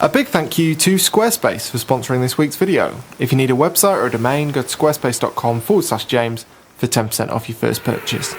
A big thank you to Squarespace for sponsoring this week's video. If you need a website or a domain, go to squarespace.com/James for 10% off your first purchase.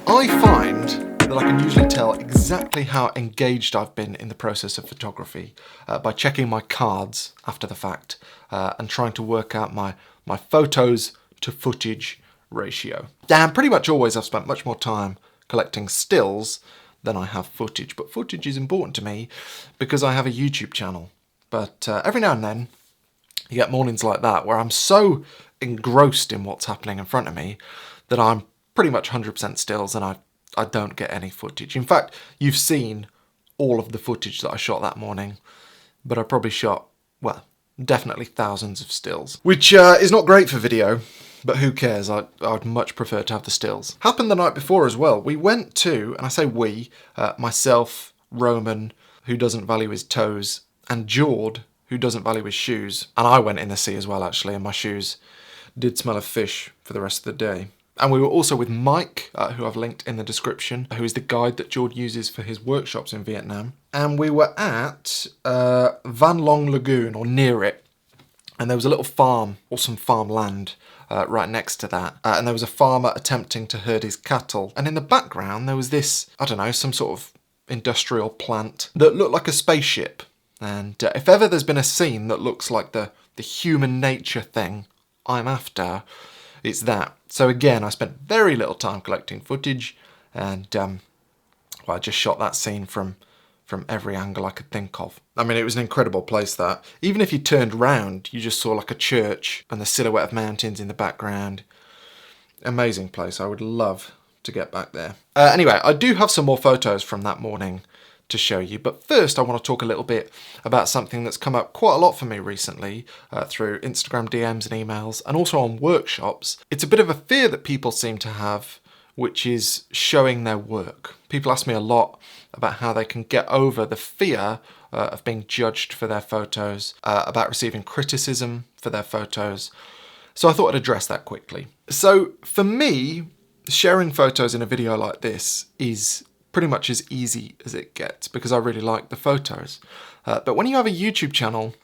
I find that I can usually tell exactly how engaged I've been in the process of photography by checking my cards after the fact and trying to work out my photos to footage ratio. And pretty much always I've spent much more time collecting stills than I have footage, but footage is important to me because I have a YouTube channel. But every now and then you get mornings like that where I'm so engrossed in what's happening in front of me that I'm pretty much 100% stills and I don't get any footage. In fact, you've seen all of the footage that I shot that morning, but I probably shot, well, definitely thousands of stills, which is not great for video, but who cares? I'd much prefer to have the stills. Happened the night before as well. We went to, and I say we, myself, Roman, who doesn't value his toes, and Jord, who doesn't value his shoes. And I went in the sea as well, actually, and my shoes did smell of fish for the rest of the day. And we were also with Mike, who I've linked in the description, who is the guide that Jord uses for his workshops in Vietnam. And we were at Long Lagoon, or near it. And there was a little farm, or some farmland, right next to that. And there was a farmer attempting to herd his cattle. And in the background, there was this, I don't know, some sort of industrial plant that looked like a spaceship. And if ever there's been a scene that looks like the human nature thing I'm after, it's that. So again, I spent very little time collecting footage, and well, I just shot that scene from every angle I could think of. I mean, it was an incredible place, that. Even if you turned round, you just saw like a church and the silhouette of mountains in the background. Amazing place. I would love to get back there. Anyway, I do have some more photos from that morning to show you, but first I want to talk a little bit about something that's come up quite a lot for me recently through Instagram DMs and emails, and also on workshops. It's a bit of a fear that people seem to have, which is showing their work. People ask me a lot about how they can get over the fear of being judged for their photos, about receiving criticism for their photos. So I thought I'd address that quickly. So for me, sharing photos in a video like this is pretty much as easy as it gets because I really like the photos. But when you have a YouTube channel,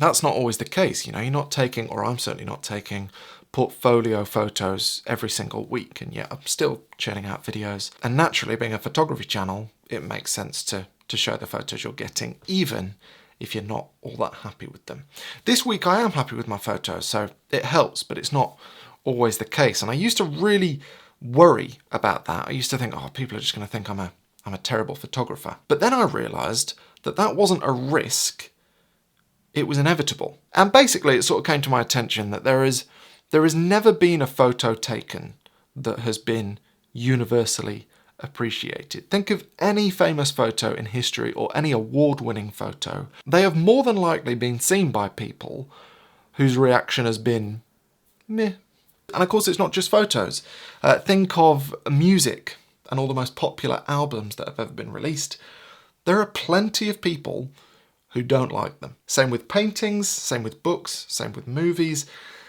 that's not always the case. You know, you're not taking, or I'm certainly not taking, portfolio photos every single week, and yet I'm still churning out videos. And naturally, being a photography channel, it makes sense to show the photos you're getting, even if you're not all that happy with them. This week I am happy with my photos, so it helps, but it's not always the case. And I used to really worry about that. I used to think, oh, people are just going to think I'm a terrible photographer. But then I realised that that wasn't a risk, it was inevitable. And basically it sort of came to my attention that there has never been a photo taken that has been universally appreciated. Think of any famous photo in history or any award-winning photo. They have more than likely been seen by people whose reaction has been meh. And of course, it's not just photos. Think of music and all the most popular albums that have ever been released. There are plenty of people who don't like them. Same with paintings, same with books, same with movies,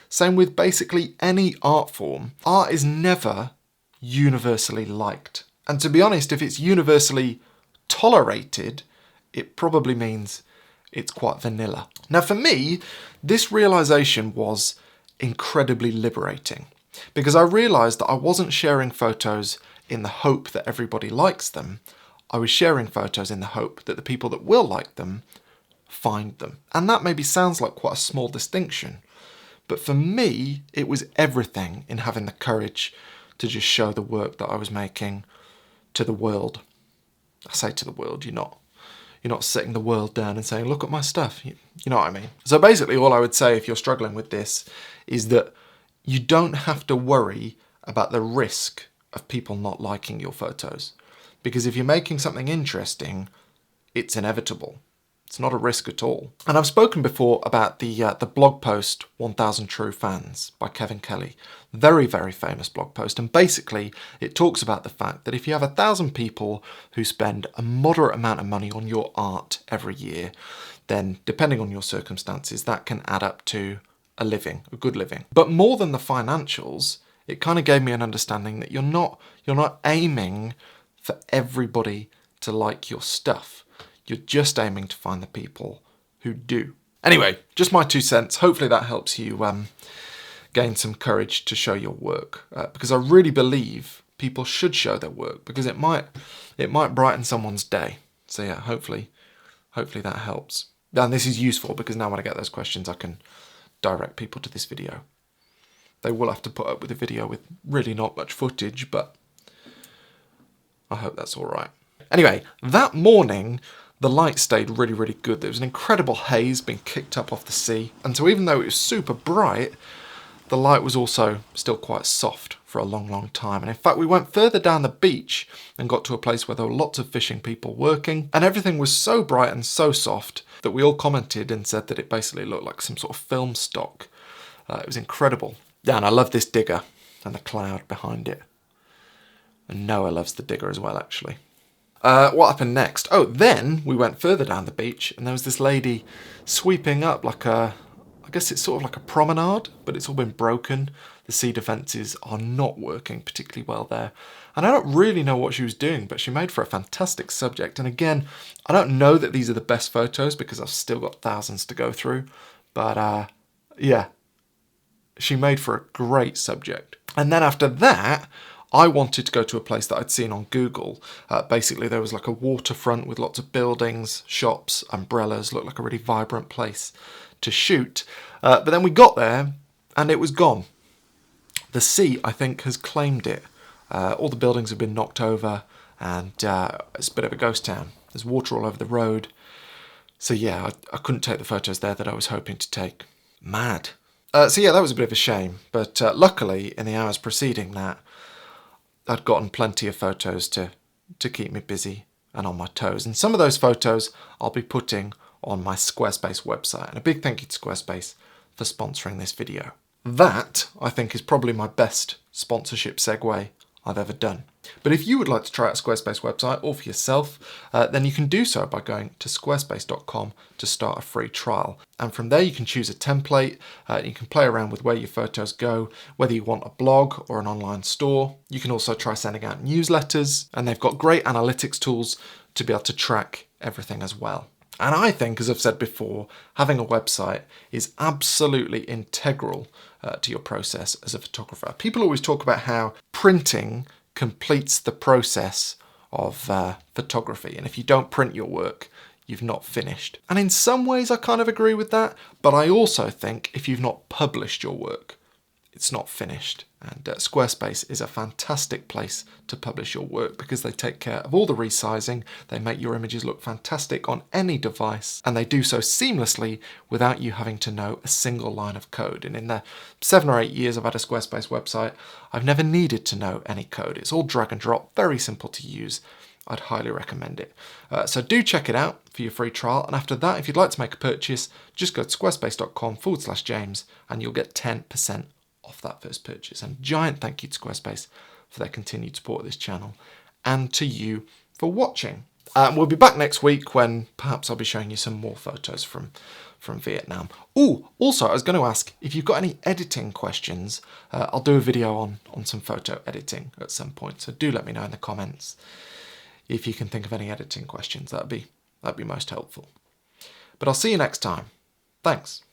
same with basically any art form. Art is never universally liked. And to be honest, if it's universally tolerated, it probably means it's quite vanilla. Now for me, this realization was incredibly liberating because I realized that I wasn't sharing photos in the hope that everybody likes them. I was sharing photos in the hope that the people that will like them find them. And that maybe sounds like quite a small distinction, but for me, it was everything in having the courage to just show the work that I was making to the world. I say to the world, you're not sitting the world down and saying, look at my stuff. You know what I mean? So basically all I would say if you're struggling with this is that you don't have to worry about the risk of people not liking your photos. Because if you're making something interesting, it's inevitable. It's not a risk at all. And I've spoken before about the blog post 1000 True Fans by Kevin Kelly. Very, very famous blog post. And basically it talks about the fact that if you have 1,000 people who spend a moderate amount of money on your art every year, then depending on your circumstances, that can add up to a living, a good living. But more than the financials, it kind of gave me an understanding that you're not aiming for everybody to like your stuff. You're just aiming to find the people who do. Anyway, just my 2 cents. Hopefully that helps you gain some courage to show your work, because I really believe people should show their work because it might brighten someone's day. So yeah, hopefully that helps. And this is useful because now when I get those questions, I can direct people to this video. They will have to put up with a video with really not much footage, but I hope that's all right. Anyway, that morning, the light stayed really, really good. There was an incredible haze being kicked up off the sea. And so even though it was super bright, the light was also still quite soft for a long, long time. And in fact, we went further down the beach and got to a place where there were lots of fishing people working. And everything was so bright and so soft that we all commented and said that it basically looked like some sort of film stock. It was incredible. Yeah, and I love this digger and the cloud behind it. And Noah loves the digger as well, actually. What happened next? Oh, then we went further down the beach and there was this lady sweeping up like I guess it's sort of like a promenade, but it's all been broken. The sea defences are not working particularly well there. And I don't really know what she was doing, but she made for a fantastic subject. And again, I don't know that these are the best photos because I've still got thousands to go through. But yeah, she made for a great subject. And then after that, I wanted to go to a place that I'd seen on Google. Basically, there was like a waterfront with lots of buildings, shops, umbrellas, looked like a really vibrant place to shoot. But then we got there and it was gone. The sea, I think, has claimed it. All the buildings have been knocked over and it's a bit of a ghost town. There's water all over the road. So yeah, I couldn't take the photos there that I was hoping to take. Mad. So yeah, that was a bit of a shame. But luckily, in the hours preceding that, I'd gotten plenty of photos to keep me busy and on my toes. And some of those photos I'll be putting on my Squarespace website. And a big thank you to Squarespace for sponsoring this video. That, I think, is probably my best sponsorship segue I've ever done. But if you would like to try out a Squarespace website all for yourself, then you can do so by going to squarespace.com to start a free trial. And from there you can choose a template, you can play around with where your photos go, whether you want a blog or an online store. You can also try sending out newsletters, and they've got great analytics tools to be able to track everything as well. And I think, as I've said before, having a website is absolutely integral to your process as a photographer. People always talk about how printing completes the process of photography. And if you don't print your work, you've not finished. And in some ways I kind of agree with that, but I also think if you've not published your work, it's not finished. And Squarespace is a fantastic place to publish your work because they take care of all the resizing, they make your images look fantastic on any device, and they do so seamlessly without you having to know a single line of code. And in the 7 or 8 years I've had a Squarespace website, I've never needed to know any code. It's all drag and drop, very simple to use. I'd highly recommend it. So do check it out for your free trial. And after that, if you'd like to make a purchase, just go to squarespace.com/James and you'll get 10% off that first purchase. And giant thank you to Squarespace for their continued support of this channel and to you for watching. We'll be back next week when perhaps I'll be showing you some more photos from Vietnam. Ooh, also I was going to ask if you've got any editing questions. I'll do a video on some photo editing at some point, so do let me know in the comments if you can think of any editing questions. That'd be most helpful. But I'll see you next time. Thanks.